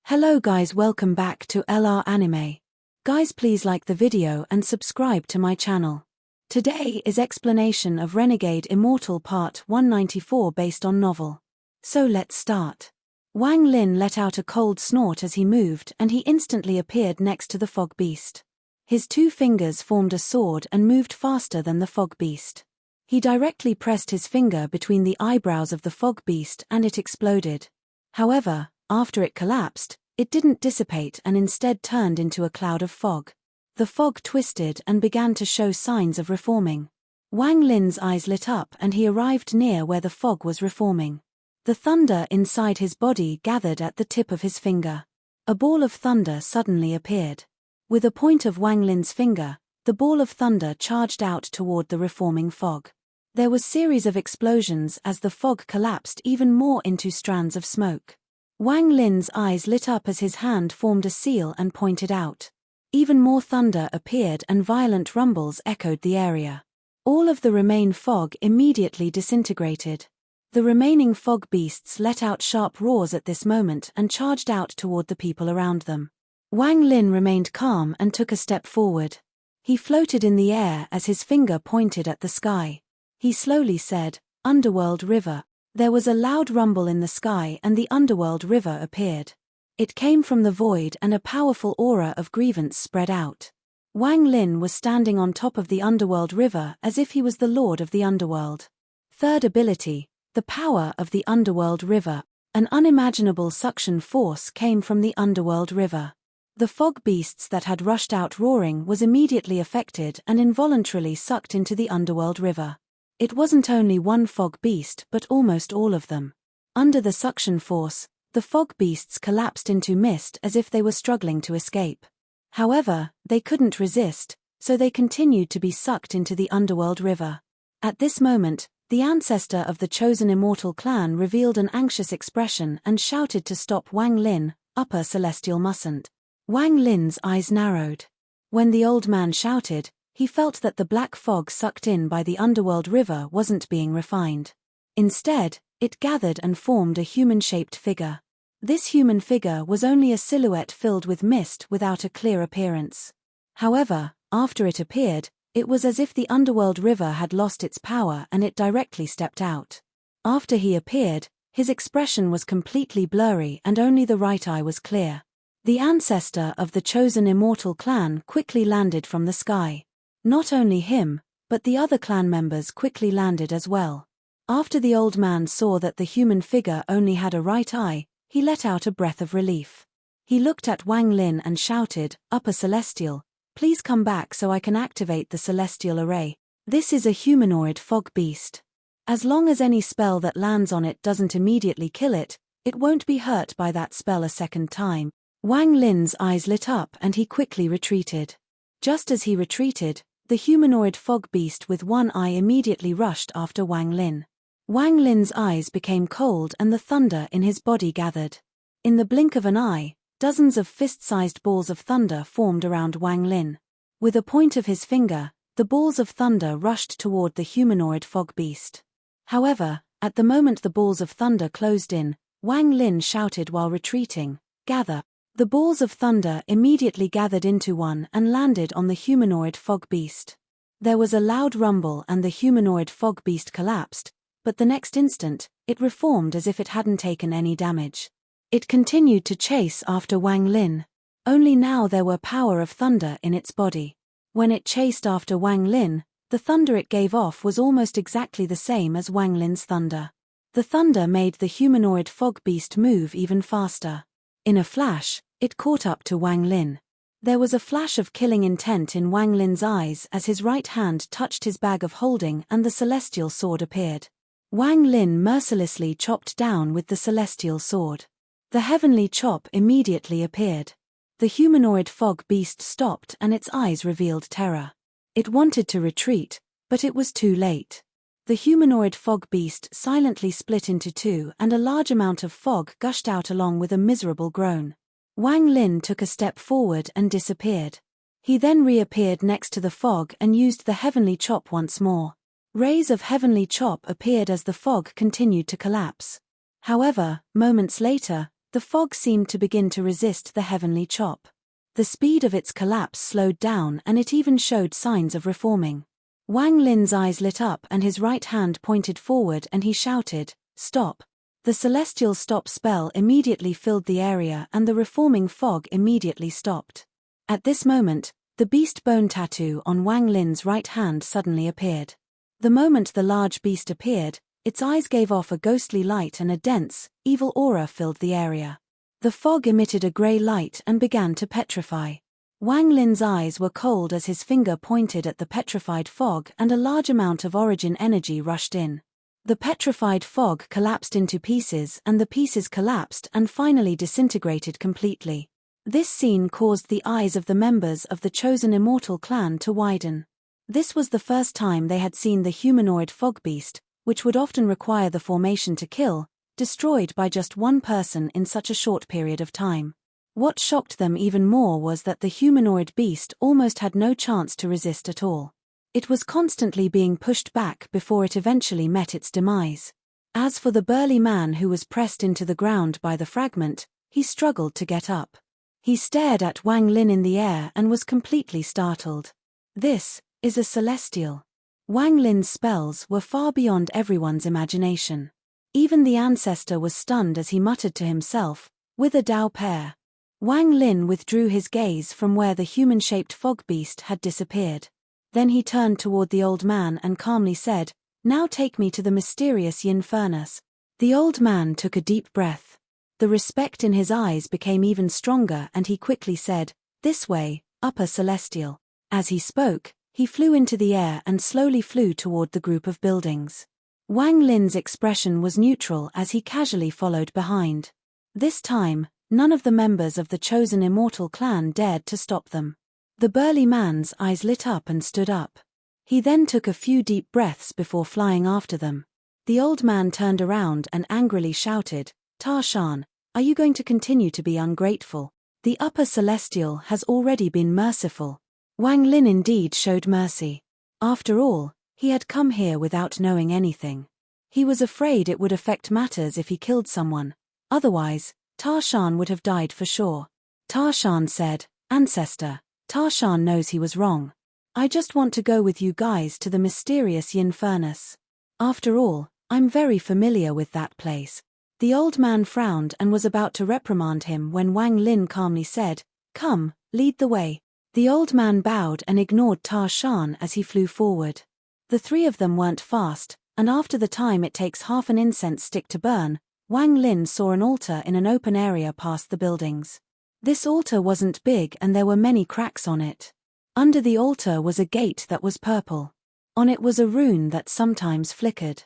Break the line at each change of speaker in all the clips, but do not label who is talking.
Hello guys, welcome back to LR Anime. Guys, please like the video and subscribe to my channel. Today is explanation of Renegade Immortal Part 194 based on novel. So let's start. Wang Lin let out a cold snort as he moved and he instantly appeared next to the fog beast. His two fingers formed a sword and moved faster than the fog beast. He directly pressed his finger between the eyebrows of the fog beast and it exploded. However, after it collapsed, it didn't dissipate and instead turned into a cloud of fog. The fog twisted and began to show signs of reforming. Wang Lin's eyes lit up and he arrived near where the fog was reforming. The thunder inside his body gathered at the tip of his finger. A ball of thunder suddenly appeared. With a point of Wang Lin's finger, the ball of thunder charged out toward the reforming fog. There was a series of explosions as the fog collapsed even more into strands of smoke. Wang Lin's eyes lit up as his hand formed a seal and pointed out. Even more thunder appeared and violent rumbles echoed the area. All of the remaining fog immediately disintegrated. The remaining fog beasts let out sharp roars at this moment and charged out toward the people around them. Wang Lin remained calm and took a step forward. He floated in the air as his finger pointed at the sky. He slowly said, "Underworld River." There was a loud rumble in the sky and the underworld river appeared. It came from the void and a powerful aura of grievance spread out. Wang Lin was standing on top of the underworld river as if he was the lord of the underworld. Third ability, the power of the underworld river. An unimaginable suction force came from the underworld river. The fog beasts that had rushed out roaring was immediately affected and involuntarily sucked into the underworld river. It wasn't only one fog beast but almost all of them. Under the suction force, the fog beasts collapsed into mist as if they were struggling to escape. However, they couldn't resist, so they continued to be sucked into the underworld river. At this moment, the ancestor of the chosen immortal clan revealed an anxious expression and shouted to stop Wang Lin. Upper Celestial mustn't. Wang Lin's eyes narrowed. When the old man shouted, he felt that the black fog sucked in by the underworld river wasn't being refined. Instead, it gathered and formed a human-shaped figure. This human figure was only a silhouette filled with mist without a clear appearance. However, after it appeared, it was as if the underworld river had lost its power and it directly stepped out. After he appeared, his expression was completely blurry and only the right eye was clear. The ancestor of the chosen immortal clan quickly landed from the sky. Not only him, but the other clan members quickly landed as well. After the old man saw that the human figure only had a right eye, he let out a breath of relief. He looked at Wang Lin and shouted, "Upper Celestial, please come back so I can activate the celestial array. This is a humanoid fog beast. As long as any spell that lands on it doesn't immediately kill it, it won't be hurt by that spell a second time." Wang Lin's eyes lit up and he quickly retreated. Just as he retreated, the humanoid fog beast with one eye immediately rushed after Wang Lin. Wang Lin's eyes became cold and the thunder in his body gathered. In the blink of an eye, dozens of fist-sized balls of thunder formed around Wang Lin. With a point of his finger, the balls of thunder rushed toward the humanoid fog beast. However, at the moment the balls of thunder closed in, Wang Lin shouted while retreating, "Gather." The balls of thunder immediately gathered into one and landed on the humanoid fog beast. There was a loud rumble and the humanoid fog beast collapsed, but the next instant, it reformed as if it hadn't taken any damage. It continued to chase after Wang Lin. Only now there were power of thunder in its body. When it chased after Wang Lin, the thunder it gave off was almost exactly the same as Wang Lin's thunder. The thunder made the humanoid fog beast move even faster. In a flash, it caught up to Wang Lin. There was a flash of killing intent in Wang Lin's eyes as his right hand touched his bag of holding and the celestial sword appeared. Wang Lin mercilessly chopped down with the celestial sword. The heavenly chop immediately appeared. The humanoid fog beast stopped and its eyes revealed terror. It wanted to retreat, but it was too late. The humanoid fog beast silently split into two and a large amount of fog gushed out along with a miserable groan. Wang Lin took a step forward and disappeared. He then reappeared next to the fog and used the heavenly chop once more. Rays of heavenly chop appeared as the fog continued to collapse. However, moments later, The fog seemed to begin to resist the heavenly chop. The speed of its collapse slowed down and it even showed signs of reforming. Wang Lin's eyes lit up and his right hand pointed forward and he shouted, "Stop." The celestial stop spell immediately filled the area and the reforming fog immediately stopped. At this moment, the beast bone tattoo on Wang Lin's right hand suddenly appeared. The moment the large beast appeared, its eyes gave off a ghostly light and a dense, evil aura filled the area. The fog emitted a grey light and began to petrify. Wang Lin's eyes were cold as his finger pointed at the petrified fog and a large amount of origin energy rushed in. The petrified fog collapsed into pieces and the pieces collapsed and finally disintegrated completely. This scene caused the eyes of the members of the chosen immortal clan to widen. This was the first time they had seen the humanoid fog beast, which would often require the formation to kill, destroyed by just one person in such a short period of time. What shocked them even more was that the humanoid beast almost had no chance to resist at all. It was constantly being pushed back before it eventually met its demise. As for the burly man who was pressed into the ground by the fragment, he struggled to get up. He stared at Wang Lin in the air and was completely startled. This is a celestial. Wang Lin's spells were far beyond everyone's imagination. Even the ancestor was stunned as he muttered to himself, "With a Dao pair." Wang Lin withdrew his gaze from where the human-shaped fog beast had disappeared. Then he turned toward the old man and calmly said, "Now take me to the mysterious yin furnace." The old man took a deep breath. The respect in his eyes became even stronger and he quickly said, "This way, upper celestial." As he spoke, he flew into the air and slowly flew toward the group of buildings. Wang Lin's expression was neutral as he casually followed behind. This time, none of the members of the chosen immortal clan dared to stop them. The burly man's eyes lit up and stood up. He then took a few deep breaths before flying after them. The old man turned around and angrily shouted, "Ta Shan, are you going to continue to be ungrateful? The upper celestial has already been merciful." Wang Lin indeed showed mercy. After all, he had come here without knowing anything. He was afraid it would affect matters if he killed someone. Otherwise, Ta Shan would have died for sure. Ta Shan said, "Ancestor, Ta Shan knows he was wrong. I just want to go with you guys to the mysterious yin furnace. After all, I'm very familiar with that place." The old man frowned and was about to reprimand him when Wang Lin calmly said, "Come, lead the way." The old man bowed and ignored Ta Shan as he flew forward. The three of them weren't fast, and after the time it takes half an incense stick to burn, Wang Lin saw an altar in an open area past the buildings. This altar wasn't big and there were many cracks on it. Under the altar was a gate that was purple. On it was a rune that sometimes flickered.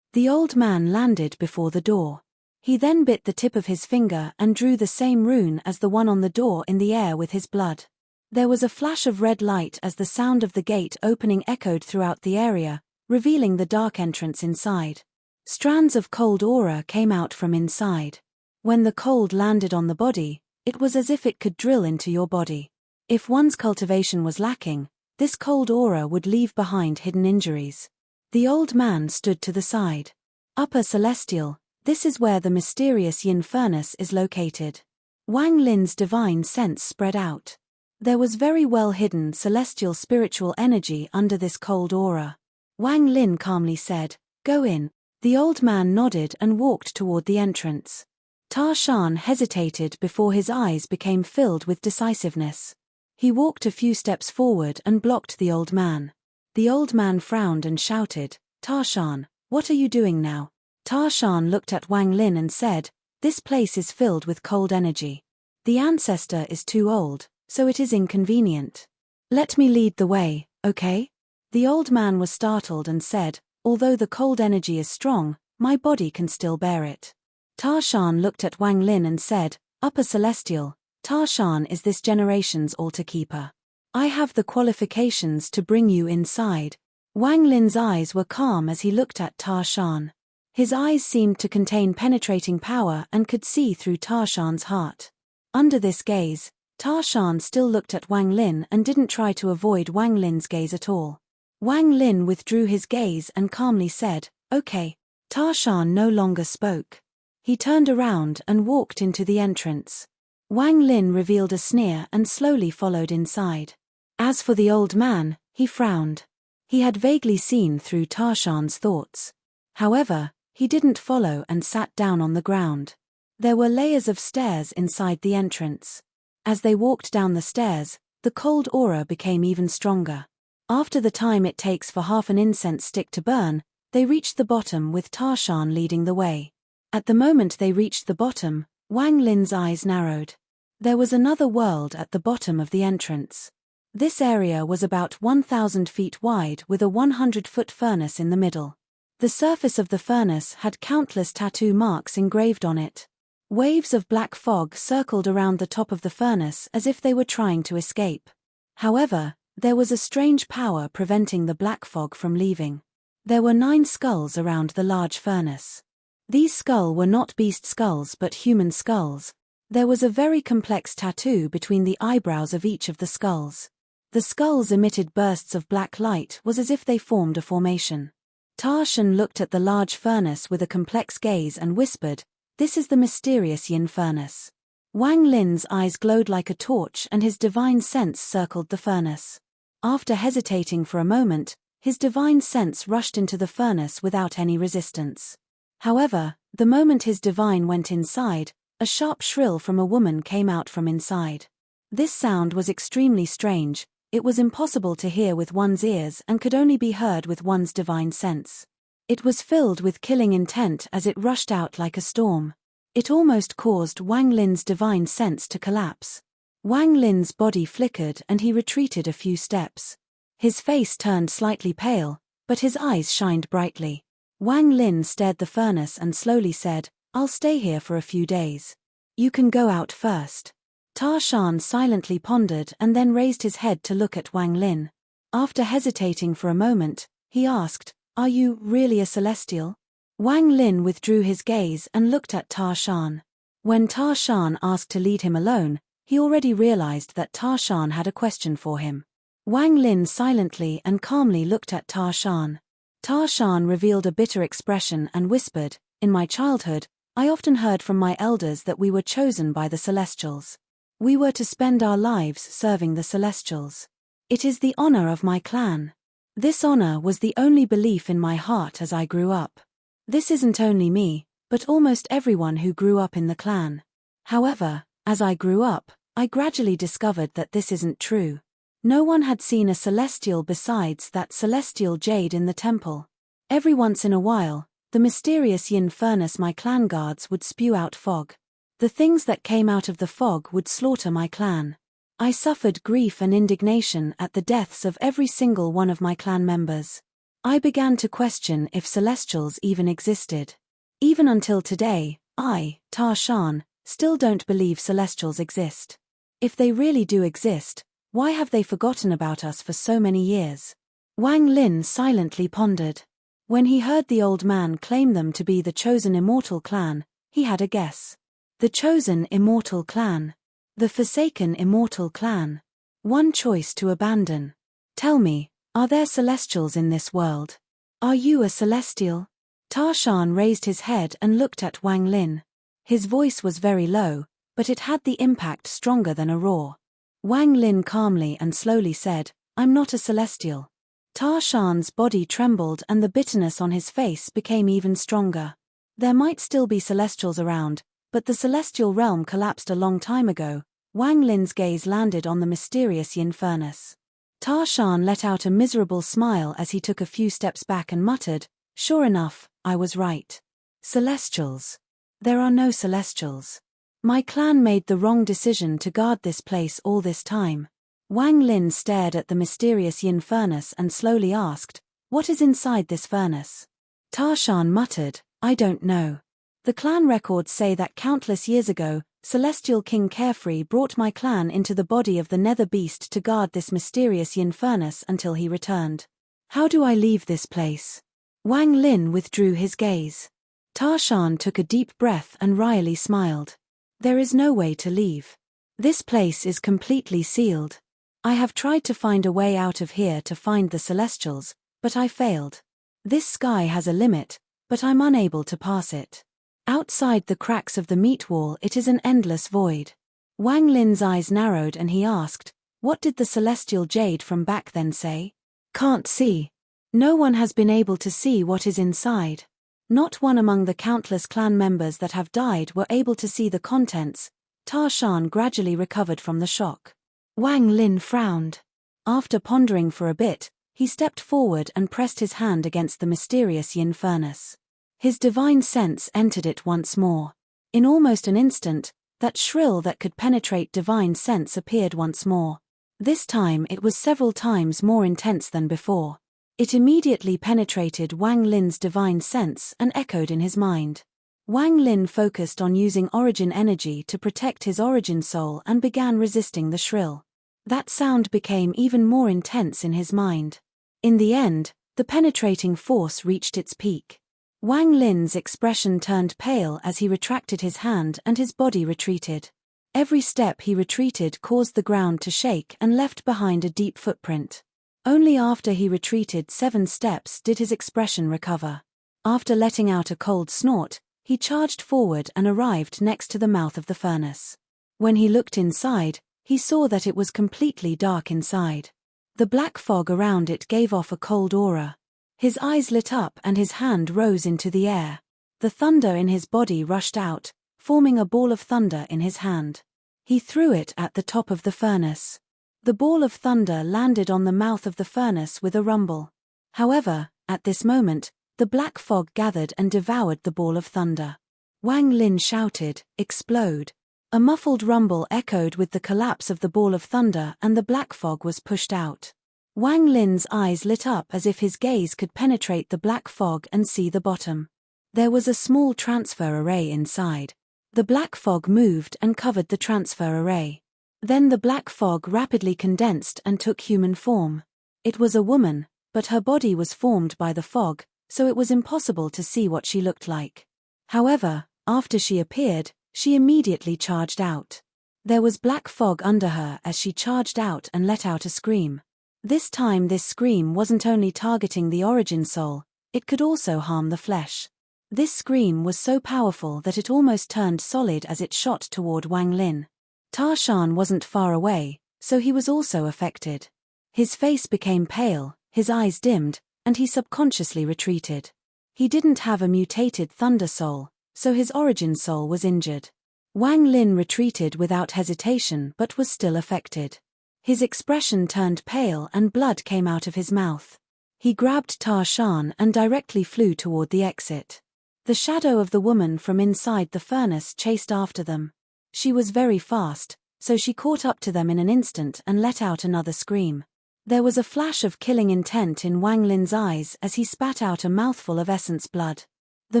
The old man landed before the door. He then bit the tip of his finger and drew the same rune as the one on the door in the air with his blood. There was a flash of red light as the sound of the gate opening echoed throughout the area, revealing the dark entrance inside. Strands of cold aura came out from inside. When the cold landed on the body, it was as if it could drill into your body. If one's cultivation was lacking, this cold aura would leave behind hidden injuries. The old man stood to the side. "Upper Celestial, this is where the mysterious yin furnace is located." Wang Lin's divine sense spread out. There was very well hidden celestial spiritual energy under this cold aura. Wang Lin calmly said, "Go in." The old man nodded and walked toward the entrance. Ta Shan hesitated before his eyes became filled with decisiveness. He walked a few steps forward and blocked the old man. The old man frowned and shouted, "Ta Shan, what are you doing now?" Ta Shan looked at Wang Lin and said, "This place is filled with cold energy. The ancestor is too old, so it is inconvenient. Let me lead the way, okay?" The old man was startled and said, "Although the cold energy is strong, my body can still bear it." Ta Shan looked at Wang Lin and said, "Upper Celestial, Ta Shan is this generation's altar keeper. I have the qualifications to bring you inside." Wang Lin's eyes were calm as he looked at Ta Shan. His eyes seemed to contain penetrating power and could see through Ta Shan's heart. Under this gaze, Ta Shan still looked at Wang Lin and didn't try to avoid Wang Lin's gaze at all. Wang Lin withdrew his gaze and calmly said, "Okay." Ta Shan no longer spoke. He turned around and walked into the entrance. Wang Lin revealed a sneer and slowly followed inside. As for the old man, he frowned. He had vaguely seen through Tarshan's thoughts. However, he didn't follow and sat down on the ground. There were layers of stairs inside the entrance. As they walked down the stairs, the cold aura became even stronger. After the time it takes for half an incense stick to burn, they reached the bottom with Tarshan leading the way. At the moment they reached the bottom, Wang Lin's eyes narrowed. There was another world at the bottom of the entrance. This area was about 1,000 feet wide with a 100-foot furnace in the middle. The surface of the furnace had countless tattoo marks engraved on it. Waves of black fog circled around the top of the furnace as if they were trying to escape. However, there was a strange power preventing the black fog from leaving. There were 9 skulls around the large furnace. These skulls were not beast skulls but human skulls. There was a very complex tattoo between the eyebrows of each of the skulls. The skulls emitted bursts of black light was as if they formed a formation. Tarshan looked at the large furnace with a complex gaze and whispered, "This is the mysterious Yin furnace." Wang Lin's eyes glowed like a torch and his divine sense circled the furnace. After hesitating for a moment, his divine sense rushed into the furnace without any resistance. However, the moment his divine went inside, a sharp shrill from a woman came out from inside. This sound was extremely strange. It was impossible to hear with one's ears and could only be heard with one's divine sense. It was filled with killing intent as it rushed out like a storm. It almost caused Wang Lin's divine sense to collapse. Wang Lin's body flickered and he retreated a few steps. His face turned slightly pale, but his eyes shined brightly. Wang Lin stared the furnace and slowly said, "I'll stay here for a few days. You can go out first." Tarshan silently pondered and then raised his head to look at Wang Lin. After hesitating for a moment, he asked, "Are you really a celestial?" Wang Lin withdrew his gaze and looked at Tarshan. When Tarshan asked to lead him alone, he already realized that Tarshan had a question for him. Wang Lin silently and calmly looked at Tarshan. Tarshan revealed a bitter expression and whispered, "In my childhood, I often heard from my elders that we were chosen by the Celestials. We were to spend our lives serving the Celestials. It is the honor of my clan. This honor was the only belief in my heart as I grew up. This isn't only me, but almost everyone who grew up in the clan. However, as I grew up, I gradually discovered that this isn't true. No one had seen a celestial besides that celestial jade in the temple. Every once in a while, the mysterious Yin furnace my clan guards would spew out fog. The things that came out of the fog would slaughter my clan. I suffered grief and indignation at the deaths of every single one of my clan members. I began to question if celestials even existed. Even until today, I, Tarshan, still don't believe celestials exist. If they really do exist, why have they forgotten about us for so many years?" Wang Lin silently pondered. When he heard the old man claim them to be the chosen immortal clan, he had a guess. The chosen immortal clan. The forsaken immortal clan. One choice to abandon. Tell me, are there celestials in this world? Are you a celestial? Tarshan raised his head and looked at Wang Lin. His voice was very low, but it had the impact stronger than a roar. Wang Lin calmly and slowly said, "I'm not a celestial." Tarshan's body trembled and the bitterness on his face became even stronger. There might still be celestials around, but the celestial realm collapsed a long time ago. Wang Lin's gaze landed on the mysterious Yin furnace. Tarshan let out a miserable smile as he took a few steps back and muttered, "Sure enough, I was right. Celestials. There are no celestials. My clan made the wrong decision to guard this place all this time." Wang Lin stared at the mysterious Yin furnace and slowly asked, "What is inside this furnace?" Tarshan muttered, "I don't know. The clan records say that countless years ago, Celestial King Carefree brought my clan into the body of the Nether Beast to guard this mysterious Yin furnace until he returned. How do I leave this place?" Wang Lin withdrew his gaze. Tarshan took a deep breath and wryly smiled. "There is no way to leave. This place is completely sealed. I have tried to find a way out of here to find the Celestials, but I failed. This sky has a limit, but I'm unable to pass it. Outside the cracks of the meat wall it is an endless void. Wang Lin's eyes narrowed and he asked, "What did the celestial jade from back then say?" "Can't see. No one has been able to see what is inside. Not one among the countless clan members that have died were able to see the contents." Ta Shan gradually recovered from the shock. Wang Lin frowned. After pondering for a bit, he stepped forward and pressed his hand against the mysterious yin furnace. His divine sense entered it once more. In almost an instant, that shrill that could penetrate divine sense appeared once more. This time it was several times more intense than before. It immediately penetrated Wang Lin's divine sense and echoed in his mind. Wang Lin focused on using origin energy to protect his origin soul and began resisting the shrill. That sound became even more intense in his mind. In the end, the penetrating force reached its peak. Wang Lin's expression turned pale as he retracted his hand and his body retreated. Every step he retreated caused the ground to shake and left behind a deep footprint. Only after he retreated 7 steps did his expression recover. After letting out a cold snort, he charged forward and arrived next to the mouth of the furnace. When he looked inside, he saw that it was completely dark inside. The black fog around it gave off a cold aura. His eyes lit up and his hand rose into the air. The thunder in his body rushed out, forming a ball of thunder in his hand. He threw it at the top of the furnace. The ball of thunder landed on the mouth of the furnace with a rumble. However, at this moment, the black fog gathered and devoured the ball of thunder. Wang Lin shouted, "Explode!" A muffled rumble echoed with the collapse of the ball of thunder and the black fog was pushed out. Wang Lin's eyes lit up as if his gaze could penetrate the black fog and see the bottom. There was a small transfer array inside. The black fog moved and covered the transfer array. Then the black fog rapidly condensed and took human form. It was a woman, but her body was formed by the fog, so it was impossible to see what she looked like. However, after she appeared, she immediately charged out. There was black fog under her as she charged out and let out a scream. This time this scream wasn't only targeting the origin soul, it could also harm the flesh. This scream was so powerful that it almost turned solid as it shot toward Wang Lin. Ta Shan wasn't far away, so he was also affected. His face became pale, his eyes dimmed, and he subconsciously retreated. He didn't have a mutated thunder soul, so his origin soul was injured. Wang Lin retreated without hesitation but was still affected. His expression turned pale and blood came out of his mouth. He grabbed Ta Shan and directly flew toward the exit. The shadow of the woman from inside the furnace chased after them. She was very fast, so she caught up to them in an instant and let out another scream. There was a flash of killing intent in Wang Lin's eyes as he spat out a mouthful of essence blood. The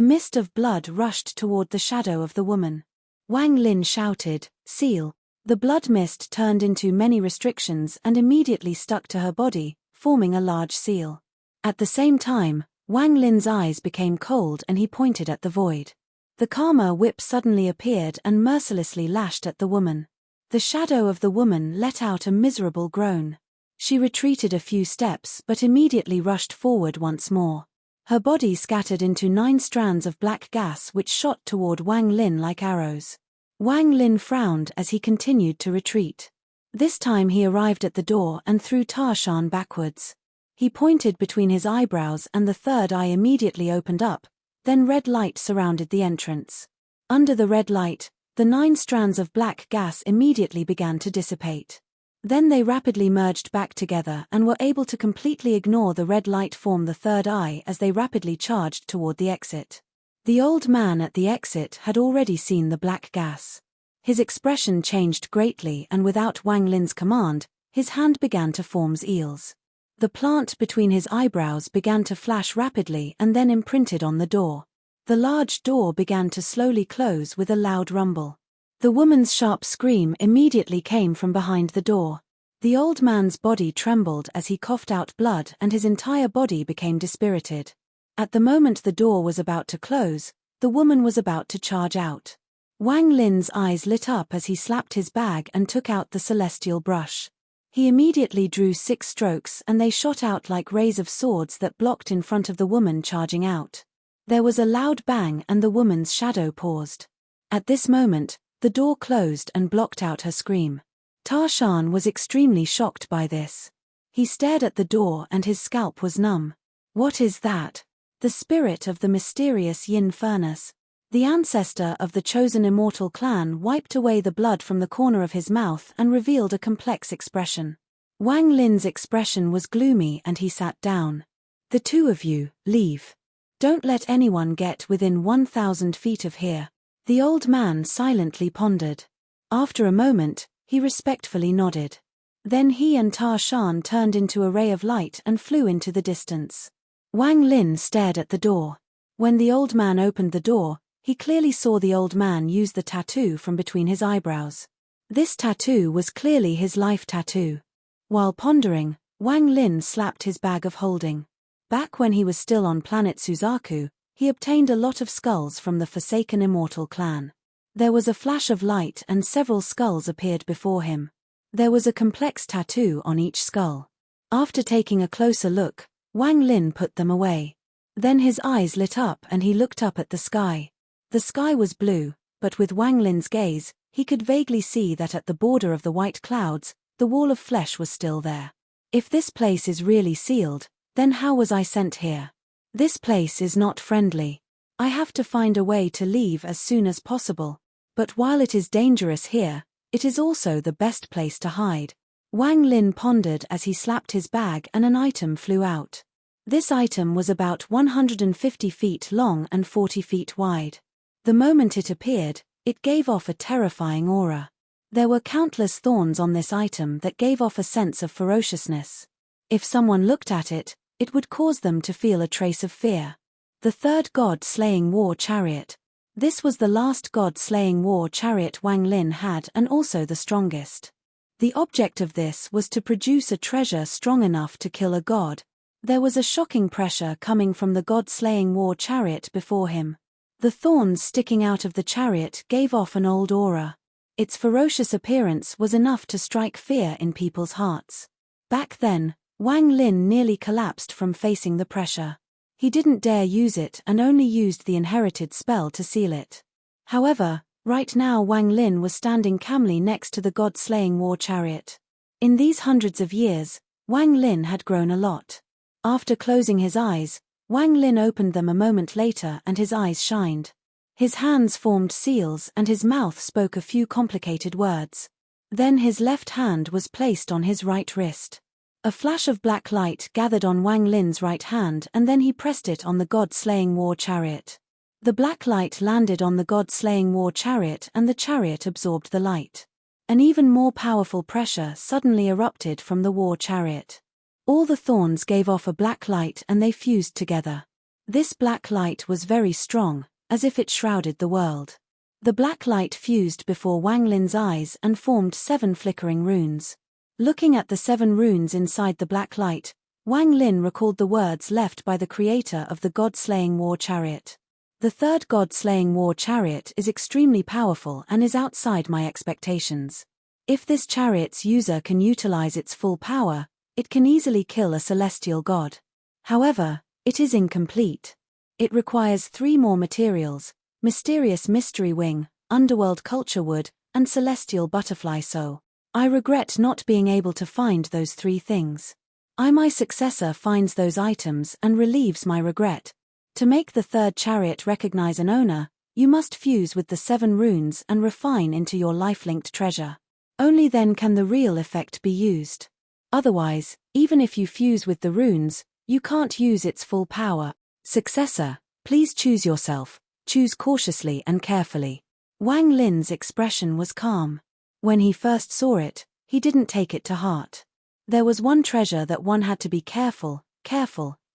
mist of blood rushed toward the shadow of the woman. Wang Lin shouted, "Seal!" The blood mist turned into many restrictions and immediately stuck to her body, forming a large seal. At the same time, Wang Lin's eyes became cold and he pointed at the void. The karma whip suddenly appeared and mercilessly lashed at the woman. The shadow of the woman let out a miserable groan. She retreated a few steps but immediately rushed forward once more. Her body scattered into 9 strands of black gas which shot toward Wang Lin like arrows. Wang Lin frowned as he continued to retreat. This time he arrived at the door and threw Ta Shan backwards. He pointed between his eyebrows and the third eye immediately opened up, then red light surrounded the entrance. Under the red light, the 9 strands of black gas immediately began to dissipate. Then they rapidly merged back together and were able to completely ignore the red light form the third eye as they rapidly charged toward the exit. The old man at the exit had already seen the black gas. His expression changed greatly and without Wang Lin's command, his hand began to form eels. The plant between his eyebrows began to flash rapidly and then imprinted on the door. The large door began to slowly close with a loud rumble. The woman's sharp scream immediately came from behind the door. The old man's body trembled as he coughed out blood and his entire body became dispirited. At the moment the door was about to close, the woman was about to charge out. Wang Lin's eyes lit up as he slapped his bag and took out the celestial brush. He immediately drew 6 strokes and they shot out like rays of swords that blocked in front of the woman charging out. There was a loud bang and the woman's shadow paused. At this moment, the door closed and blocked out her scream. Tarshan was extremely shocked by this. He stared at the door and his scalp was numb. What is that? The spirit of the mysterious Yin furnace. The ancestor of the chosen immortal clan wiped away the blood from the corner of his mouth and revealed a complex expression. Wang Lin's expression was gloomy and he sat down. The two of you, leave. Don't let anyone get within 1,000 feet of here. The old man silently pondered. After a moment, he respectfully nodded. Then he and Tarshan turned into a ray of light and flew into the distance. Wang Lin stared at the door. When the old man opened the door, he clearly saw the old man use the tattoo from between his eyebrows. This tattoo was clearly his life tattoo. While pondering, Wang Lin slapped his bag of holding. Back when he was still on planet Suzaku, he obtained a lot of skulls from the Forsaken Immortal clan. There was a flash of light and several skulls appeared before him. There was a complex tattoo on each skull. After taking a closer look, Wang Lin put them away. Then his eyes lit up and he looked up at the sky. The sky was blue, but with Wang Lin's gaze, he could vaguely see that at the border of the white clouds, the wall of flesh was still there. If this place is really sealed, then how was I sent here? This place is not friendly. I have to find a way to leave as soon as possible. But while it is dangerous here, it is also the best place to hide. Wang Lin pondered as he slapped his bag and an item flew out. This item was about 150 feet long and 40 feet wide. The moment it appeared, it gave off a terrifying aura. There were countless thorns on this item that gave off a sense of ferociousness. If someone looked at it, it would cause them to feel a trace of fear. The third god-slaying war chariot. This was the last god-slaying war chariot Wang Lin had and also the strongest. The object of this was to produce a treasure strong enough to kill a god. There was a shocking pressure coming from the god-slaying war chariot before him. The thorns sticking out of the chariot gave off an old aura. Its ferocious appearance was enough to strike fear in people's hearts. Back then, Wang Lin nearly collapsed from facing the pressure. He didn't dare use it and only used the inherited spell to seal it. However, right now Wang Lin was standing calmly next to the god-slaying war chariot. In these hundreds of years, Wang Lin had grown a lot. After closing his eyes, Wang Lin opened them a moment later and his eyes shined. His hands formed seals and his mouth spoke a few complicated words. Then his left hand was placed on his right wrist. A flash of black light gathered on Wang Lin's right hand and then he pressed it on the god-slaying war chariot. The black light landed on the god-slaying war chariot and the chariot absorbed the light. An even more powerful pressure suddenly erupted from the war chariot. All the thorns gave off a black light and they fused together. This black light was very strong, as if it shrouded the world. The black light fused before Wang Lin's eyes and formed 7 flickering runes. Looking at the 7 runes inside the black light, Wang Lin recalled the words left by the creator of the god-slaying war chariot. The third god-slaying war chariot is extremely powerful and is outside my expectations. If this chariot's user can utilize its full power, it can easily kill a celestial god. However, it is incomplete. It requires 3 more materials: mysterious mystery wing, underworld culture wood, and celestial butterfly soul. I regret not being able to find those 3 things. My successor finds those items and relieves my regret. To make the third chariot recognize an owner, you must fuse with the 7 runes and refine into your life-linked treasure. Only then can the real effect be used. Otherwise, even if you fuse with the runes, you can't use its full power. Successor, please choose yourself. Choose cautiously and carefully. Wang Lin's expression was calm. When he first saw it, he didn't take it to heart. There was one treasure that one had to be careful,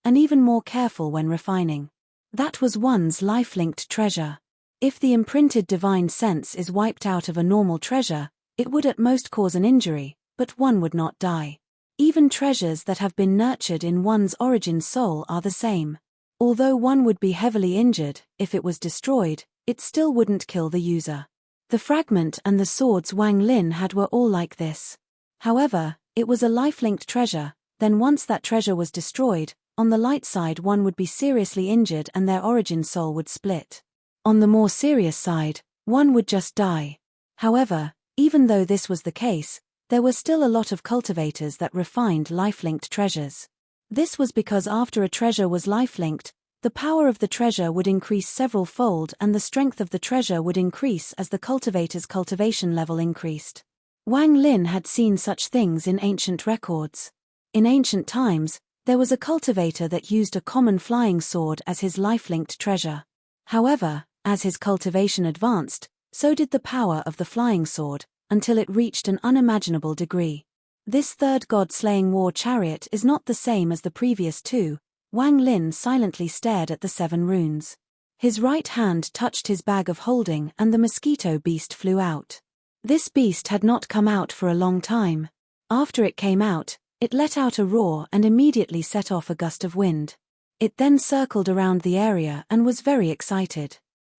and even more careful when refining. That was one's life-linked treasure. If the imprinted divine sense is wiped out of a normal treasure, it would at most cause an injury, but one would not die. Even treasures that have been nurtured in one's origin soul are the same. Although one would be heavily injured, if it was destroyed, it still wouldn't kill the user. The fragment and the swords Wang Lin had were all like this. However, it was a life-linked treasure, then once that treasure was destroyed, On the light side, one would be seriously injured and their origin soul would split. On the more serious side, one would just die. However, even though this was the case, there were still a lot of cultivators that refined life-linked treasures. This was because after a treasure was life-linked, the power of the treasure would increase several-fold and the strength of the treasure would increase as the cultivator's cultivation level increased. Wang Lin had seen such things in ancient records. In ancient times, there was a cultivator that used a common flying sword as his life-linked treasure. However, as his cultivation advanced, so did the power of the flying sword, until it reached an unimaginable degree. This third god-slaying war chariot is not the same as the previous two. Wang Lin silently stared at the 7 runes. His right hand touched his bag of holding and the mosquito beast flew out. This beast had not come out for a long time. After it came out, it let out a roar and immediately set off a gust of wind. It then circled around the area and was very excited.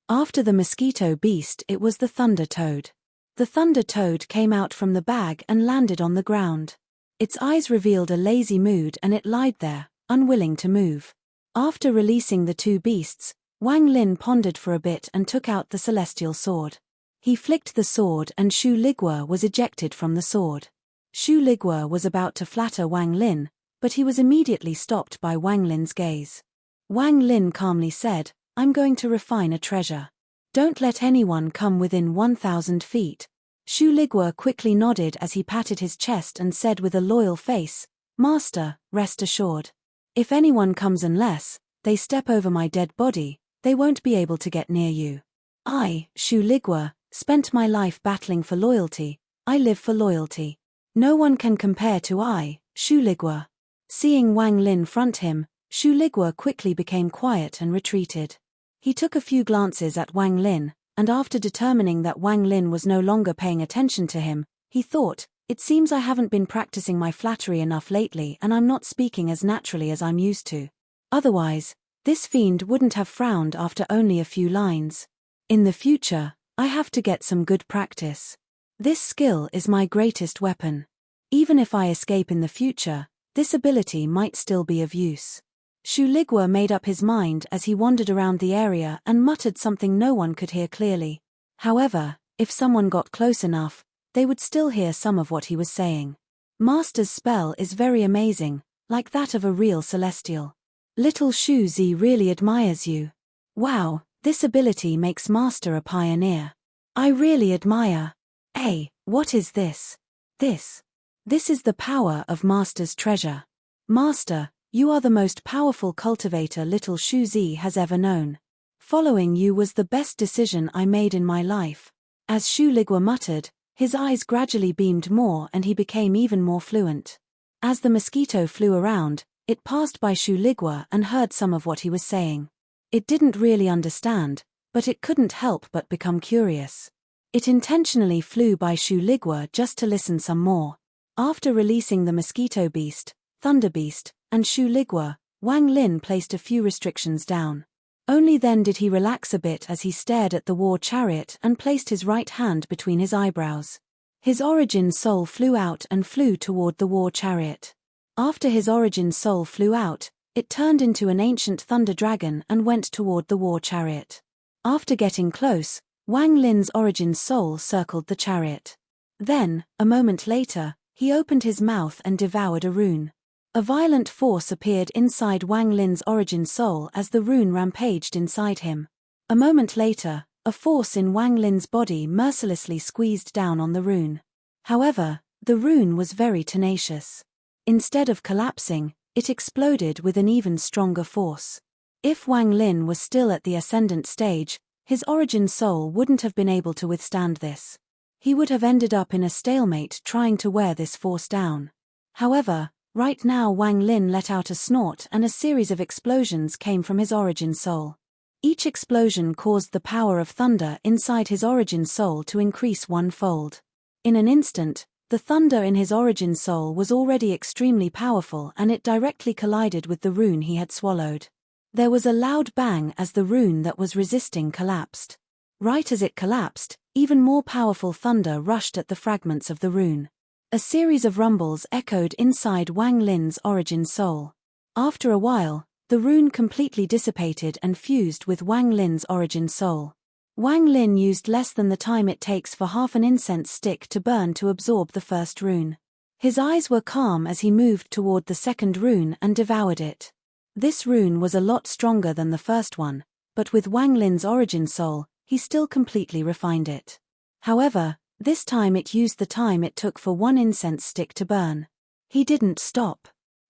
After the mosquito beast, it was the thunder toad. The thunder toad came out from the bag and landed on the ground. Its eyes revealed a lazy mood and it lied there, unwilling to move. After releasing the 2 beasts, Wang Lin pondered for a bit and took out the celestial sword. He flicked the sword and Shu Ligua was ejected from the sword. Shu Ligua was about to flatter Wang Lin, but he was immediately stopped by Wang Lin's gaze. Wang Lin calmly said, "I'm going to refine a treasure. Don't let anyone come within 1,000 feet. Shu Ligua quickly nodded as he patted his chest and said with a loyal face, "Master, rest assured. If anyone comes unless they step over my dead body, they won't be able to get near you. I, Shu Ligua, spent my life battling for loyalty. I live for loyalty. No one can compare to I, Shu Ligua." Seeing Wang Lin front him, Shu Ligua quickly became quiet and retreated. He took a few glances at Wang Lin, and after determining that Wang Lin was no longer paying attention to him, he thought, "It seems I haven't been practicing my flattery enough lately and I'm not speaking as naturally as I'm used to. Otherwise, this fiend wouldn't have frowned after only a few lines. In the future, I have to get some good practice. This skill is my greatest weapon. Even if I escape in the future, this ability might still be of use." Shu Ligua made up his mind as he wandered around the area and muttered something no one could hear clearly. However, if someone got close enough, they would still hear some of what he was saying. "Master's spell is very amazing, like that of a real celestial. Little Shu Zi really admires you. Wow, this ability makes Master a pioneer. I really admire. Hey, what is this? This is the power of Master's treasure. Master, you are the most powerful cultivator Little Shu Zi has ever known. Following you was the best decision I made in my life." As Shu Ligua muttered, his eyes gradually beamed more and he became even more fluent. As the mosquito flew around, it passed by Shu Ligua and heard some of what he was saying. It didn't really understand, but it couldn't help but become curious. It intentionally flew by Shu Ligua just to listen some more. After releasing the mosquito beast, thunder beast, and Shu Ligua, Wang Lin placed a few restrictions down. Only then did he relax a bit as he stared at the war chariot and placed his right hand between his eyebrows. His origin soul flew out and flew toward the war chariot. After his origin soul flew out, it turned into an ancient thunder dragon and went toward the war chariot. After getting close, Wang Lin's origin soul circled the chariot. Then, a moment later, he opened his mouth and devoured a rune. A violent force appeared inside Wang Lin's origin soul as the rune rampaged inside him. A moment later, a force in Wang Lin's body mercilessly squeezed down on the rune. However, the rune was very tenacious. Instead of collapsing, it exploded with an even stronger force. If Wang Lin was still at the ascendant stage, his origin soul wouldn't have been able to withstand this. He would have ended up in a stalemate trying to wear this force down. However, right now Wang Lin let out a snort and a series of explosions came from his origin soul. Each explosion caused the power of thunder inside his origin soul to increase 1-fold. In an instant, the thunder in his origin soul was already extremely powerful and it directly collided with the rune he had swallowed. There was a loud bang as the rune that was resisting collapsed. Right as it collapsed, even more powerful thunder rushed at the fragments of the rune. A series of rumbles echoed inside Wang Lin's origin soul. After a while, the rune completely dissipated and fused with Wang Lin's origin soul. Wang Lin used less than the time it takes for half an incense stick to burn to absorb the first rune. His eyes were calm as he moved toward the second rune and devoured it. This rune was a lot stronger than the first one, but with Wang Lin's origin soul, he still completely refined it. However, this time it used the time it took for one incense stick to burn. He didn't stop.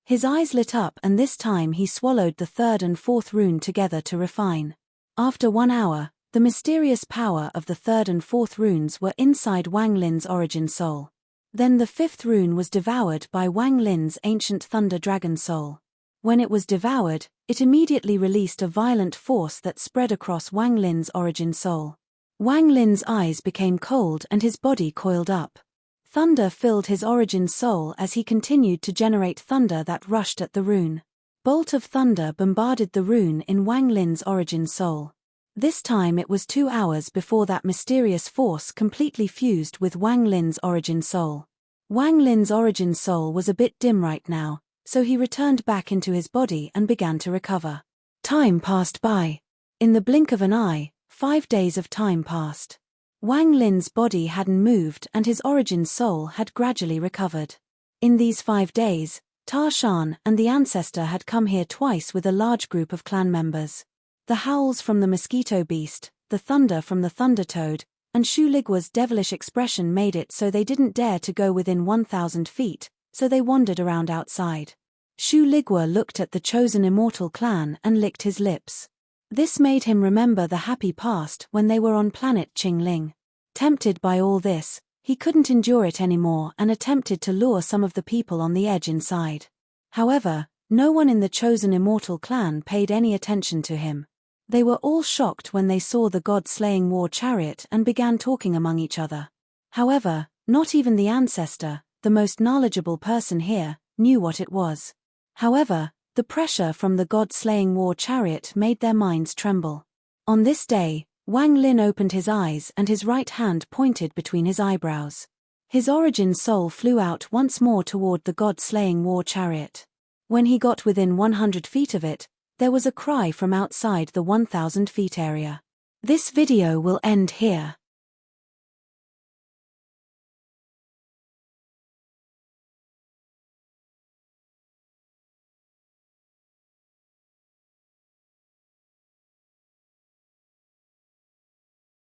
His eyes lit up and this time he swallowed the third and fourth rune together to refine. After 1 hour, the mysterious power of the third and fourth runes were inside Wang Lin's origin soul. Then the fifth rune was devoured by Wang Lin's ancient thunder dragon soul. When it was devoured, it immediately released a violent force that spread across Wang Lin's origin soul. Wang Lin's eyes became cold and his body coiled up. Thunder filled his origin soul as he continued to generate thunder that rushed at the rune. Bolt of thunder bombarded the rune in Wang Lin's origin soul. This time it was 2 hours before that mysterious force completely fused with Wang Lin's origin soul. Wang Lin's origin soul was a bit dim right now, so he returned back into his body and began to recover. Time passed by. In the blink of an eye, 5 days of time passed. Wang Lin's body hadn't moved and his origin soul had gradually recovered. In these 5 days, Ta Shan and the ancestor had come here twice with a large group of clan members. The howls from the mosquito beast, the thunder from the thunder toad, and Shu Ligua's devilish expression made it so they didn't dare to go within 1,000 feet, so they wandered around outside. Shu Ligua looked at the chosen immortal clan and licked his lips. This made him remember the happy past when they were on planet Qingling. Tempted by all this, he couldn't endure it anymore and attempted to lure some of the people on the edge inside. However, no one in the chosen immortal clan paid any attention to him. They were all shocked when they saw the god-slaying war chariot and began talking among each other. However, not even the ancestor, the most knowledgeable person here, knew what it was. However, the pressure from the god-slaying war chariot made their minds tremble. On this day, Wang Lin opened his eyes and his right hand pointed between his eyebrows. His origin soul flew out once more toward the god-slaying war chariot. When he got within 100 feet of it, there was a cry from outside the 1,000 feet area. This video will end here.